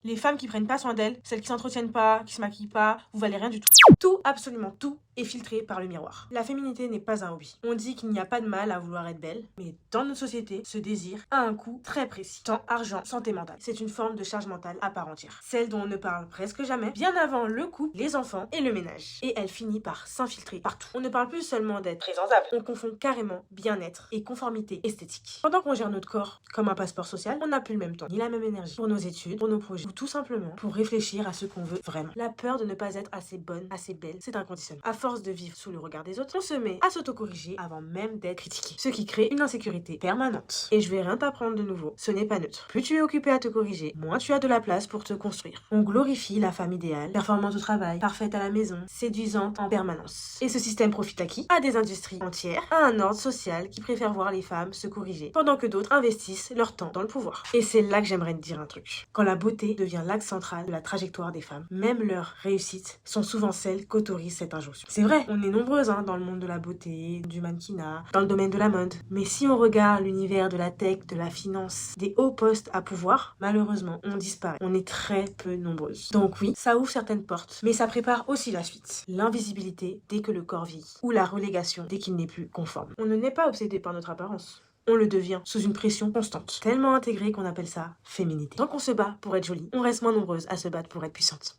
Les femmes qui prennent pas soin d'elles, celles qui s'entretiennent pas, qui se maquillent pas, vous valez rien du tout. Tout, absolument tout, est filtré par le miroir. La féminité n'est pas un hobby. On dit qu'il n'y a pas de mal à vouloir être belle, mais dans notre société, ce désir a un coût très précis. Temps, argent, santé mentale. C'est une forme de charge mentale à part entière. Celle dont on ne parle presque jamais, bien avant le couple, les enfants et le ménage. Et elle finit par s'infiltrer partout. On ne parle plus seulement d'être présentable, on confond carrément bien-être et conformité esthétique. Pendant qu'on gère notre corps comme un passeport social, on n'a plus le même temps, ni la même énergie pour nos études, pour nos projets, ou tout simplement pour réfléchir à ce qu'on veut vraiment. La peur de ne pas être assez bonne, assez belle, c'est inconditionnel. À force de vivre sous le regard des autres, on se met à s'autocorriger avant même d'être critiqué. Ce qui crée une insécurité permanente. Et je vais rien t'apprendre de nouveau, ce n'est pas neutre. Plus tu es occupé à te corriger, moins tu as de la place pour te construire. On glorifie la femme idéale, performante au travail, parfaite à la maison, séduisante en permanence. Et ce système profite à qui? À des industries entières, à un ordre social qui préfère voir les femmes se corriger, pendant que d'autres investissent leur temps dans le pouvoir. Et c'est là que j'aimerais te dire un truc. Quand la beauté devient l'axe central de la trajectoire des femmes, même leurs réussites sont souvent celles qu'autorise cette injonction. C'est vrai, on est nombreuses dans le monde de la beauté, du mannequinat, dans le domaine de la mode. Mais si on regarde l'univers de la tech, de la finance, des hauts postes à pouvoir, malheureusement, on disparaît. On est très peu nombreuses. Donc oui, ça ouvre certaines portes, mais ça prépare aussi la suite. L'invisibilité dès que le corps vieillit, ou la relégation dès qu'il n'est plus conforme. On ne n'est pas obsédé par notre apparence. On le devient sous une pression constante, tellement intégrée qu'on appelle ça féminité. Tant qu'on se bat pour être jolie, on reste moins nombreuses à se battre pour être puissante.